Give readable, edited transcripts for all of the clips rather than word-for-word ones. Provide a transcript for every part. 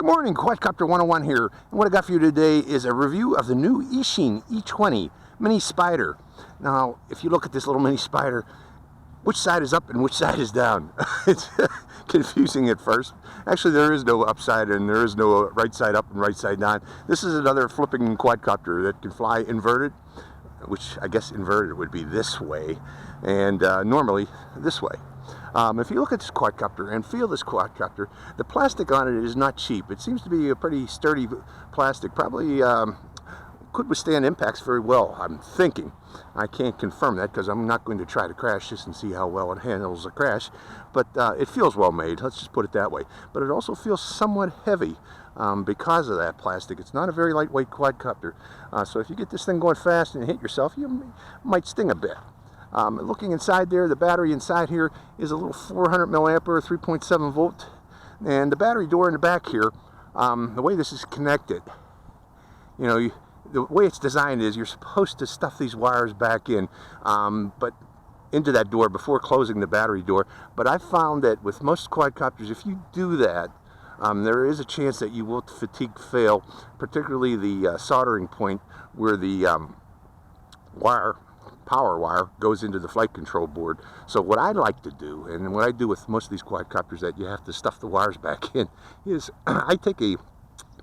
Good morning, Quadcopter 101 here. And what I got for you today is a review of the new Eachine E20 mini spider. Now, if you look at this little mini spider, which side is up and which side is down? It's confusing at first. Actually, there is no upside and there is no right side up and right side down. This is another flipping quadcopter that can fly inverted, which I guess inverted would be this way, and normally this way. If you look at this quadcopter and feel this quadcopter, the plastic on it is not cheap. It seems to be a pretty sturdy plastic, probably could withstand impacts very well, I'm thinking. I can't confirm that because I'm not going to try to crash this and see how well it handles a crash, but it feels well made, let's just put it that way. But it also feels somewhat heavy because of that plastic. It's not a very lightweight quadcopter, so if you get this thing going fast and hit yourself, you might sting a bit. Looking inside there, the battery inside here is a little 400 milliampere 3.7 volt, and the battery door in the back here, the way this is connected, you know, the way it's designed is you're supposed to stuff these wires back in, but into that door before closing the battery door. But I found that with most quadcopters, if you do that, there is a chance that you will fatigue fail, particularly the soldering point where the power wire goes into the flight control board. So what I like to do, and what I do with most of these quadcopters that you have to stuff the wires back in, is I take a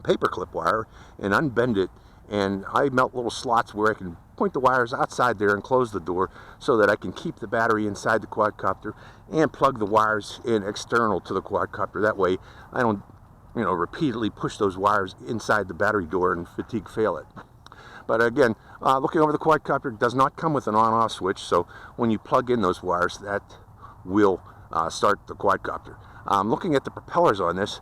paper clip wire and unbend it, and I melt little slots where I can point the wires outside there and close the door so that I can keep the battery inside the quadcopter and plug the wires in external to the quadcopter. That way I don't, repeatedly push those wires inside the battery door and fatigue fail it. But again, looking over the quadcopter, it does not come with an on-off switch, so when you plug in those wires, that will start the quadcopter. Looking at the propellers on this,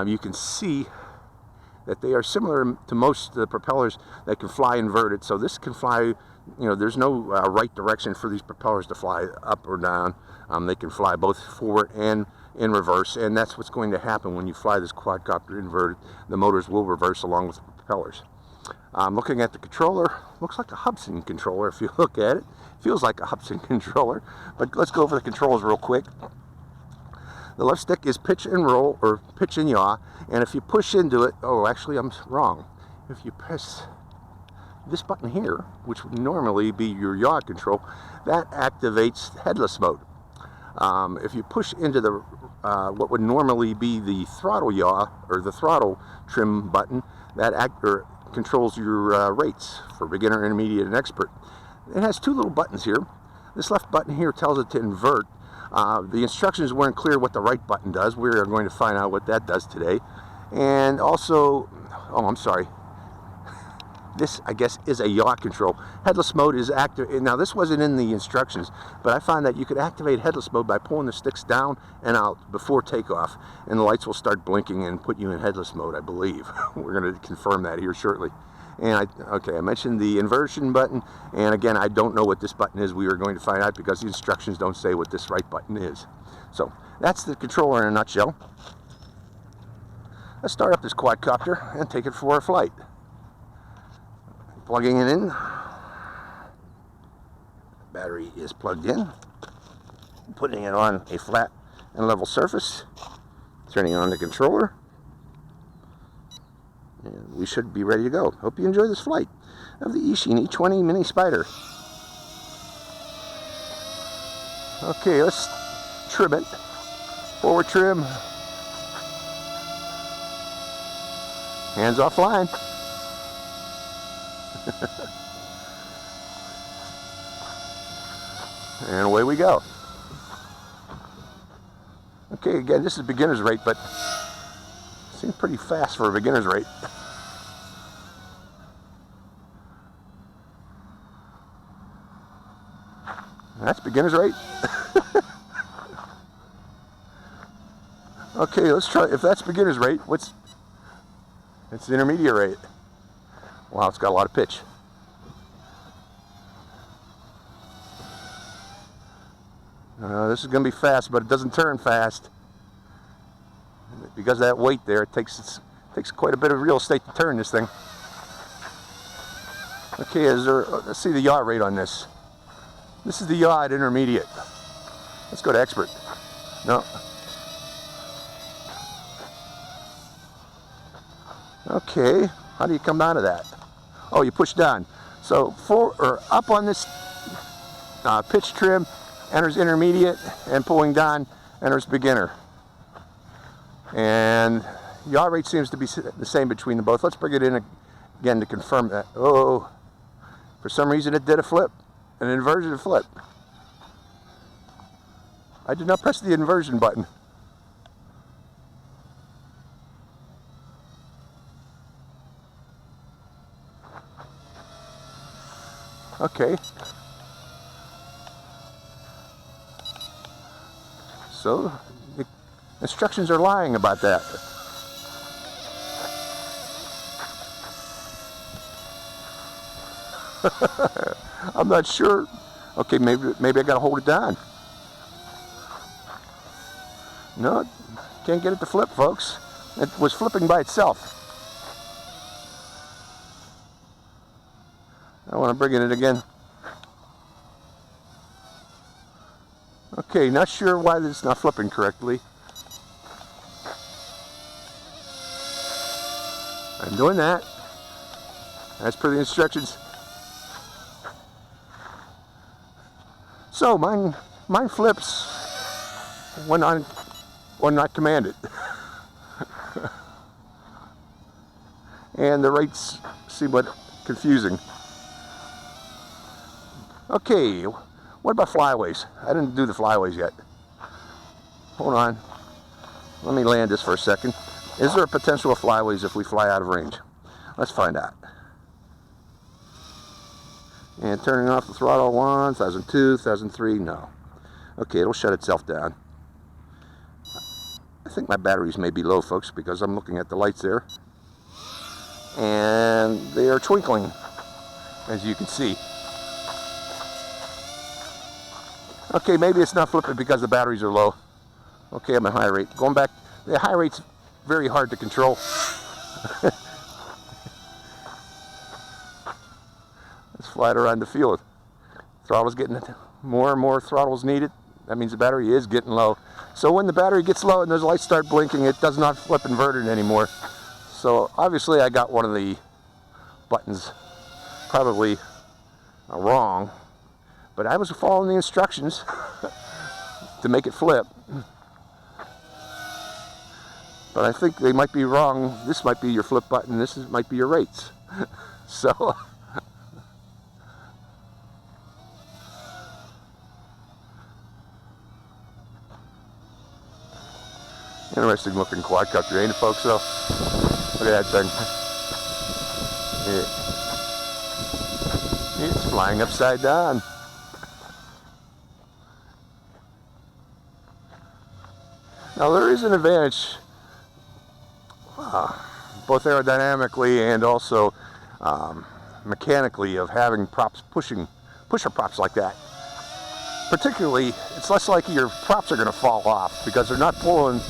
you can see that they are similar to most of the propellers that can fly inverted. So this can fly, there's no right direction for these propellers to fly up or down. They can fly both forward and in reverse, and that's what's going to happen when you fly this quadcopter inverted. The motors will reverse along with the propellers. Looking at the controller, looks like a Hubsan controller if you look at it. Feels like a Hubsan controller, but let's go over the controls real quick. The left stick is pitch and roll, or pitch and yaw, and if you push into it, oh, actually I'm wrong. If you press this button here, which would normally be your yaw control, that activates headless mode. If you push into the what would normally be the throttle yaw, or the throttle trim button, that controls your rates for beginner, intermediate, and expert. It has two little buttons here. This left button here tells it to invert. The instructions weren't clear what the right button does. We are going to find out what that does today. And also, oh, I'm sorry. This, I guess, is a yaw control. Headless mode is active. Now, this wasn't in the instructions, but I found that you could activate headless mode by pulling the sticks down and out before takeoff, and the lights will start blinking and put you in headless mode, I believe. We're going to confirm that here shortly. And I mentioned the inversion button, and again, I don't know what this button is. We are going to find out because the instructions don't say what this right button is. So that's the controller in a nutshell. Let's start up this quadcopter and take it for a flight. Plugging it in. Battery is plugged in. Putting it on a flat and level surface. Turning on the controller. And we should be ready to go. Hope you enjoy this flight of the Eachine E20 mini spider. Okay, let's trim it. Forward trim. Hands off line. And away we go. Okay, again, this is beginner's rate, but seems pretty fast for a beginner's rate. That's beginner's rate. Okay, let's try. If that's beginner's rate, it's the intermediate rate. Wow, it's got a lot of pitch. This is going to be fast, but it doesn't turn fast. Because of that weight there, it takes quite a bit of real estate to turn this thing. Okay, let's see the yaw rate on this. This is the yaw at intermediate. Let's go to expert. No. Okay, how do you come down to that? Oh, you push down. So up on this pitch trim enters intermediate, and pulling down enters beginner. And the yaw rate seems to be the same between them both. Let's bring it in again to confirm that. Oh, for some reason it did a flip, an inversion flip. I did not press the inversion button. Okay. So the instructions are lying about that. I'm not sure. Okay, maybe I gotta hold it down. No, can't get it to flip, folks. It was flipping by itself. I want to bring it in again. Okay, not sure why this is not flipping correctly. I'm doing that as per the instructions. So mine flips when not commanded. And the rates seem confusing. Okay, what about flyaways? I didn't do the flyaways yet. Hold on. Let me land this for a second. Is there a potential of flyaways if we fly out of range? Let's find out. And turning off the throttle 1002, 1003, no. Okay, it'll shut itself down. I think my batteries may be low, folks, because I'm looking at the lights there. And they are twinkling, as you can see. Okay, maybe it's not flipping because the batteries are low. Okay, I'm at high rate. Going back, the high rate's very hard to control. Let's fly it around the field. Throttle's getting more and more throttle's needed. That means the battery is getting low. So when the battery gets low and those lights start blinking, it does not flip inverted anymore. So obviously I got one of the buttons probably wrong. But I was following the instructions to make it flip. But I think they might be wrong. This might be your flip button. This might be your rates. So, interesting looking quadcopter, ain't it, folks? So, look at that thing. It's flying upside down. Now there is an advantage, both aerodynamically and also mechanically, of having props pusher props like that. Particularly, it's less likely your props are going to fall off because they're not pulling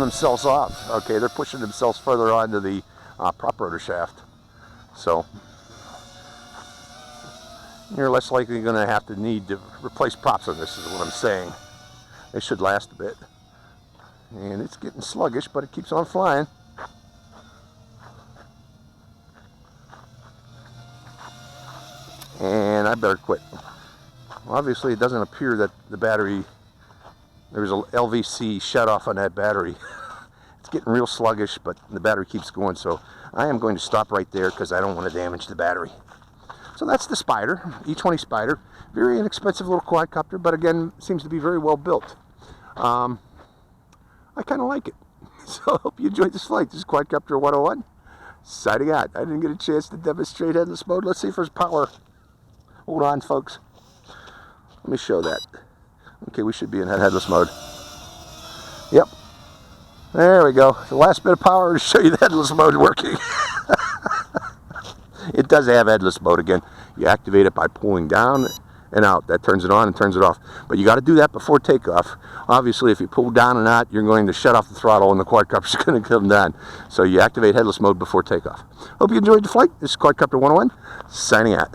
themselves off. Okay, they're pushing themselves further onto the prop rotor shaft. So you're less likely going to need to replace props on this, is what I'm saying. They should last a bit. And it's getting sluggish, but it keeps on flying. And I better quit. Obviously, it doesn't appear that the battery, there's a LVC shut off on that battery. It's getting real sluggish, but the battery keeps going. So I am going to stop right there because I don't want to damage the battery. So that's the Spider, E20 Spider. Very inexpensive little quadcopter, but again, seems to be very well built. I kind of like it. So I hope you enjoyed this flight. This is Quadcopter 101. Signing out. I didn't get a chance to demonstrate headless mode. Let's see if there's power. Hold on, folks. Let me show that. Okay, we should be in headless mode. Yep. There we go. The last bit of power to show you the headless mode working. It does have headless mode again. You activate it by pulling down and out. That turns it on and turns it off. But you got to do that before takeoff. Obviously, if you pull down and out, you're going to shut off the throttle and the quadcopter is going to come down. So you activate headless mode before takeoff. Hope you enjoyed the flight. This is Quadcopter 101, signing out.